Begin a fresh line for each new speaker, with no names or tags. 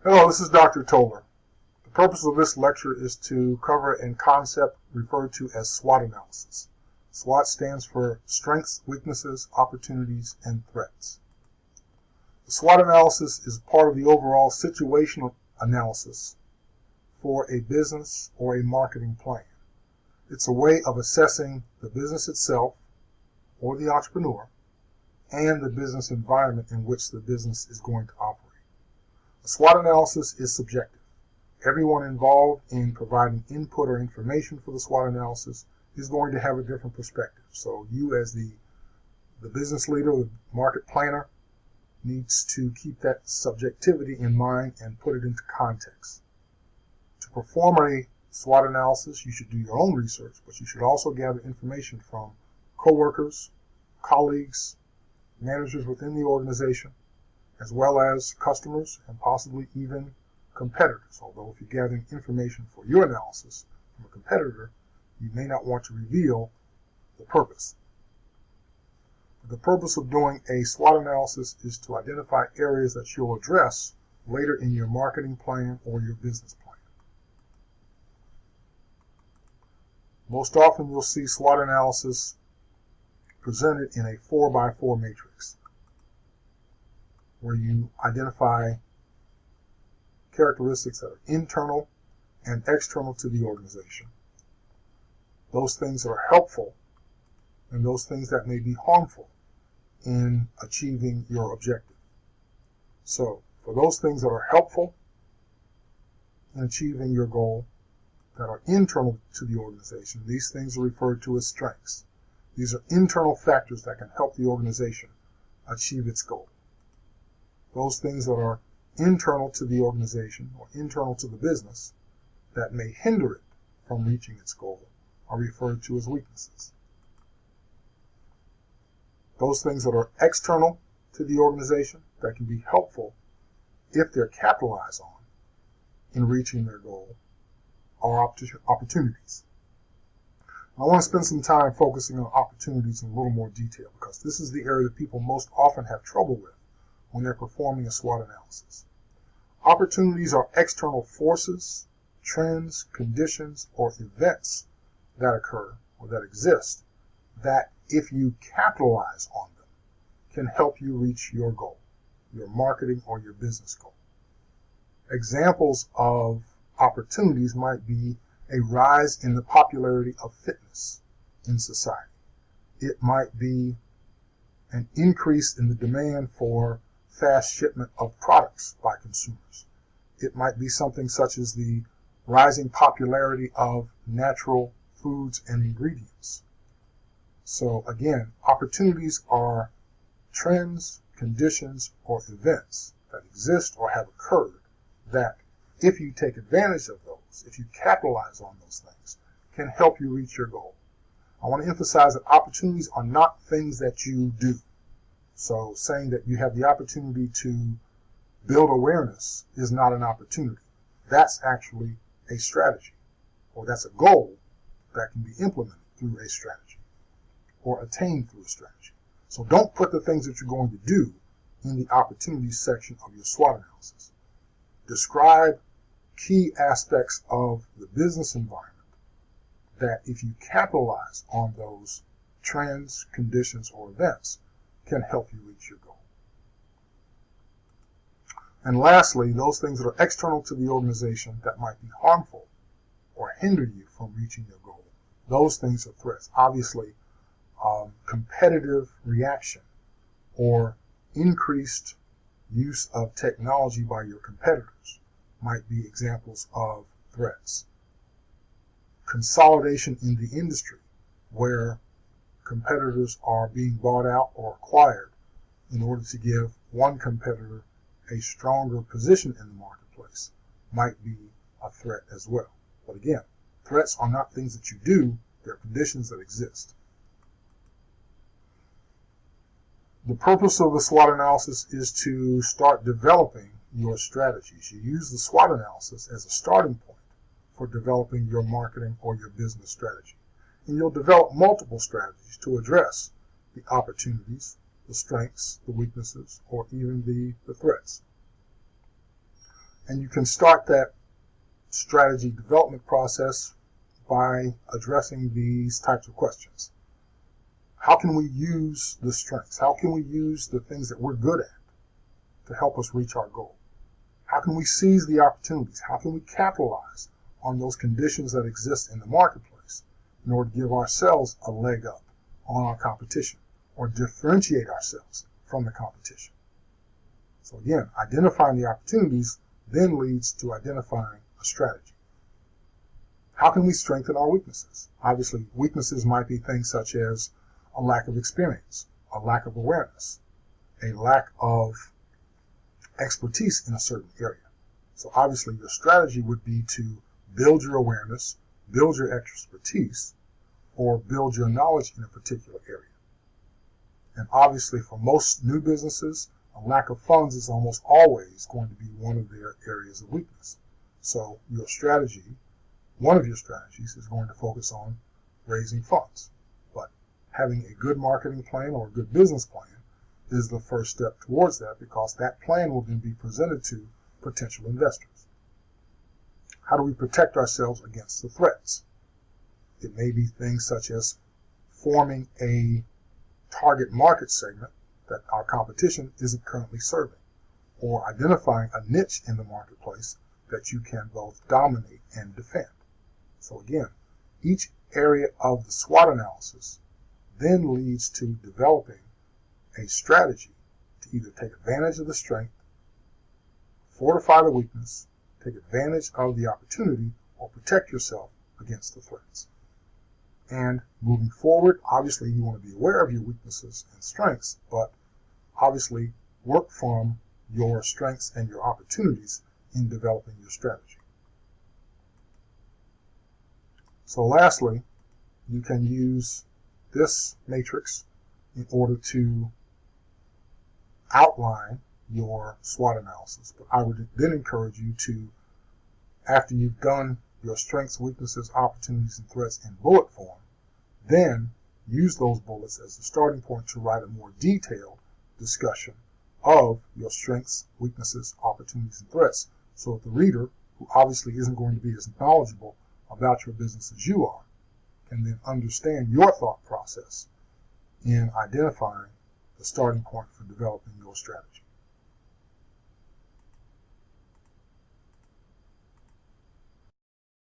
Hello, this is Dr. Toller. The purpose of this lecture is to cover a concept referred to as SWOT analysis. SWOT stands for Strengths, Weaknesses, Opportunities, and Threats. The SWOT analysis is part of the overall situational analysis for a business or a marketing plan. It's a way of assessing the business itself or the entrepreneur and the business environment in which the business is going to operate. A SWOT analysis is subjective. Everyone involved in providing input or information for the SWOT analysis is going to have a different perspective. So you as the business leader, the market planner, needs to keep that subjectivity in mind and put it into context. To perform a SWOT analysis, you should do your own research, but you should also gather information from coworkers, colleagues, managers within the organization, as well as customers and possibly even competitors. Although if you're gathering information for your analysis from a competitor, you may not want to reveal the purpose. The purpose of doing a SWOT analysis is to identify areas that you'll address later in your marketing plan or your business plan. Most often you'll see SWOT analysis presented in a 4x4 matrix, where you identify characteristics that are internal and external to the organization, those things that are helpful, and those things that may be harmful in achieving your objective. So, for those things that are helpful in achieving your goal, that are internal to the organization, these things are referred to as strengths. These are internal factors that can help the organization achieve its goal. Those things that are internal to the organization or internal to the business that may hinder it from reaching its goal are referred to as weaknesses. Those things that are external to the organization that can be helpful if they're capitalized on in reaching their goal are opportunities. I want to spend some time focusing on opportunities in a little more detail because this is the area that people most often have trouble with when they're performing a SWOT analysis. Opportunities are external forces, trends, conditions, or events that occur or that exist that, if you capitalize on them, can help you reach your goal, your marketing or your business goal. Examples of opportunities might be a rise in the popularity of fitness in society. It might be an increase in the demand for fast shipment of products by consumers. It might be something such as the rising popularity of natural foods and ingredients. So again, opportunities are trends, conditions, or events that exist or have occurred that, if you take advantage of those, if you capitalize on those things, can help you reach your goal. I want to emphasize that opportunities are not things that you do. So saying that you have the opportunity to build awareness is not an opportunity. That's actually a strategy, or that's a goal that can be implemented through a strategy or attained through a strategy. So don't put the things that you're going to do in the opportunities section of your SWOT analysis. Describe key aspects of the business environment that, if you capitalize on those trends, conditions, or events, can help you reach your goal. And lastly, those things that are external to the organization that might be harmful or hinder you from reaching your goal. Those things are threats. Obviously, competitive reaction or increased use of technology by your competitors might be examples of threats. Consolidation in the industry, where competitors are being bought out or acquired in order to give one competitor a stronger position in the marketplace, might be a threat as well. But again, threats are not things that you do, they're conditions that exist. The purpose of the SWOT analysis is to start developing your strategies. You use the SWOT analysis as a starting point for developing your marketing or your business strategy. And you'll develop multiple strategies to address the opportunities, the strengths, the weaknesses, or even the threats. And you can start that strategy development process by addressing these types of questions. How can we use the strengths? How can we use the things that we're good at to help us reach our goal? How can we seize the opportunities? How can we capitalize on those conditions that exist in the marketplace in order to give ourselves a leg up on our competition or differentiate ourselves from the competition? So again, identifying the opportunities then leads to identifying a strategy. How can we strengthen our weaknesses? Obviously, weaknesses might be things such as a lack of experience, a lack of awareness, a lack of expertise in a certain area. So obviously, your strategy would be to build your awareness, build your expertise, or build your knowledge in a particular area. And obviously, for most new businesses, a lack of funds is almost always going to be one of their areas of weakness. So your strategy, one of your strategies, is going to focus on raising funds. But having a good marketing plan or a good business plan is the first step towards that, because that plan will then be presented to potential investors. How do we protect ourselves against the threats? It may be things such as forming a target market segment that our competition isn't currently serving, or identifying a niche in the marketplace that you can both dominate and defend. So again, each area of the SWOT analysis then leads to developing a strategy to either take advantage of the strength, fortify the weakness, take advantage of the opportunity, or protect yourself against the threats. And moving forward, obviously you want to be aware of your weaknesses and strengths, but obviously work from your strengths and your opportunities in developing your strategy. So lastly, you can use this matrix in order to outline your SWOT analysis. But I would then encourage you to, after you've done your strengths, weaknesses, opportunities, and threats in bullet form, then use those bullets as the starting point to write a more detailed discussion of your strengths, weaknesses, opportunities, and threats, so that the reader, who obviously isn't going to be as knowledgeable about your business as you are, can then understand your thought process in identifying the starting point for developing your strategy.